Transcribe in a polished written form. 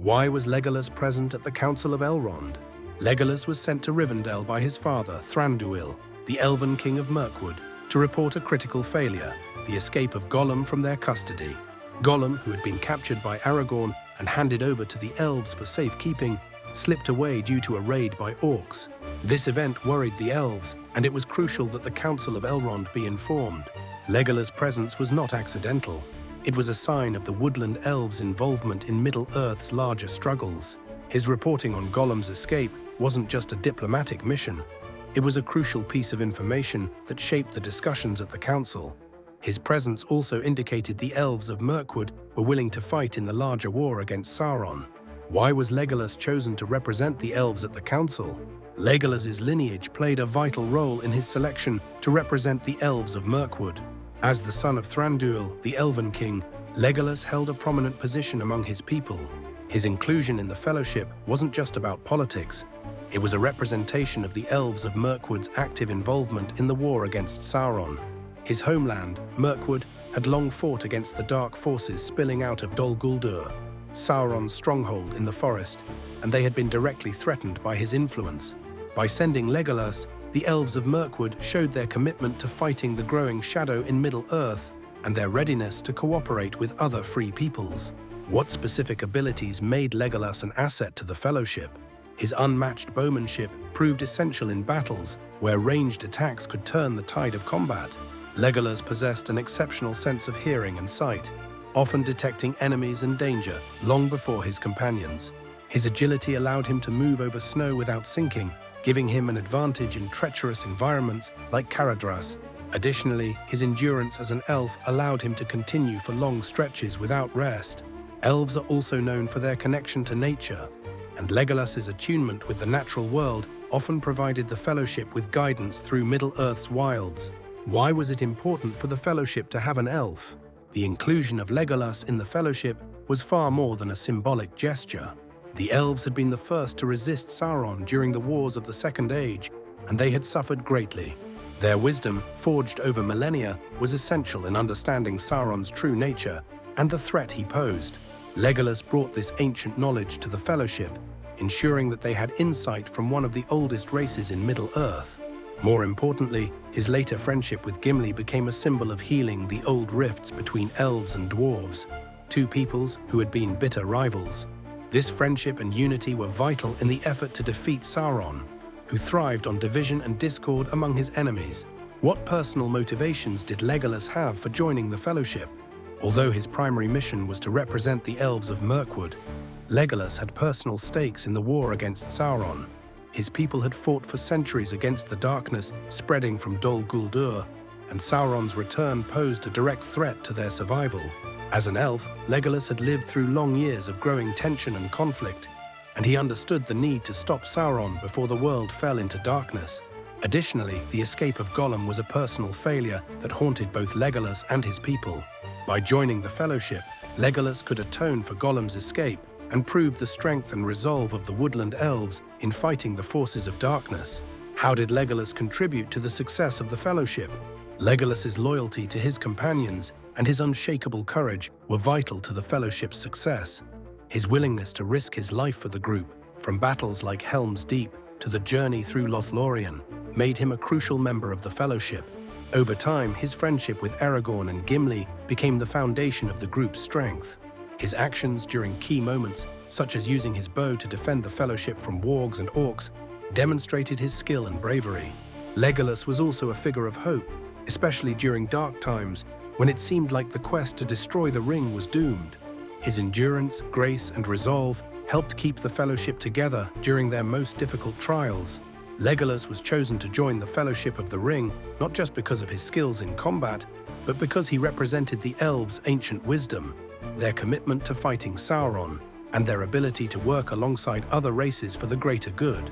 Why was Legolas present at the Council of Elrond? Legolas was sent to Rivendell by his father, Thranduil, the Elven King of Mirkwood, to report a critical failure, the escape of Gollum from their custody. Gollum, who had been captured by Aragorn and handed over to the elves for safekeeping, slipped away due to a raid by orcs. This event worried the elves, and it was crucial that the Council of Elrond be informed. Legolas' presence was not accidental. It was a sign of the woodland elves' involvement in Middle-earth's larger struggles. His reporting on Gollum's escape wasn't just a diplomatic mission. It was a crucial piece of information that shaped the discussions at the council. His presence also indicated the Elves of Mirkwood were willing to fight in the larger war against Sauron. Why was Legolas chosen to represent the elves at the council? Legolas's lineage played a vital role in his selection to represent the Elves of Mirkwood. As the son of Thranduil, the Elven King, Legolas held a prominent position among his people. His inclusion in the Fellowship wasn't just about politics. It was a representation of the Elves of Mirkwood's active involvement in the war against Sauron. His homeland, Mirkwood, had long fought against the dark forces spilling out of Dol Guldur, Sauron's stronghold in the forest, and they had been directly threatened by his influence. By sending Legolas, the Elves of Mirkwood showed their commitment to fighting the growing shadow in Middle-earth and their readiness to cooperate with other free peoples. What specific abilities made Legolas an asset to the Fellowship? His unmatched bowmanship proved essential in battles where ranged attacks could turn the tide of combat. Legolas possessed an exceptional sense of hearing and sight, often detecting enemies and danger long before his companions. His agility allowed him to move over snow without sinking, giving him an advantage in treacherous environments like Caradhras. Additionally, his endurance as an elf allowed him to continue for long stretches without rest. Elves are also known for their connection to nature, and Legolas's attunement with the natural world often provided the Fellowship with guidance through Middle-earth's wilds. Why was it important for the Fellowship to have an elf? The inclusion of Legolas in the Fellowship was far more than a symbolic gesture. The elves had been the first to resist Sauron during the wars of the Second Age, and they had suffered greatly. Their wisdom, forged over millennia, was essential in understanding Sauron's true nature and the threat he posed. Legolas brought this ancient knowledge to the Fellowship, ensuring that they had insight from one of the oldest races in Middle-earth. More importantly, his later friendship with Gimli became a symbol of healing the old rifts between elves and dwarves, two peoples who had been bitter rivals. This friendship and unity were vital in the effort to defeat Sauron, who thrived on division and discord among his enemies. What personal motivations did Legolas have for joining the Fellowship? Although his primary mission was to represent the Elves of Mirkwood, Legolas had personal stakes in the war against Sauron. His people had fought for centuries against the darkness spreading from Dol Guldur, and Sauron's return posed a direct threat to their survival. As an elf, Legolas had lived through long years of growing tension and conflict, and he understood the need to stop Sauron before the world fell into darkness. Additionally, the escape of Gollum was a personal failure that haunted both Legolas and his people. By joining the Fellowship, Legolas could atone for Gollum's escape and prove the strength and resolve of the woodland elves in fighting the forces of darkness. How did Legolas contribute to the success of the Fellowship? Legolas's loyalty to his companions and his unshakable courage were vital to the Fellowship's success. His willingness to risk his life for the group, from battles like Helm's Deep to the journey through Lothlorien, made him a crucial member of the Fellowship. Over time, his friendship with Aragorn and Gimli became the foundation of the group's strength. His actions during key moments, such as using his bow to defend the Fellowship from wargs and orcs, demonstrated his skill and bravery. Legolas was also a figure of hope, especially during dark times when it seemed like the quest to destroy the ring was doomed. His endurance, grace, and resolve helped keep the Fellowship together during their most difficult trials. Legolas was chosen to join the Fellowship of the Ring not just because of his skills in combat, but because he represented the elves' ancient wisdom, their commitment to fighting Sauron, and their ability to work alongside other races for the greater good.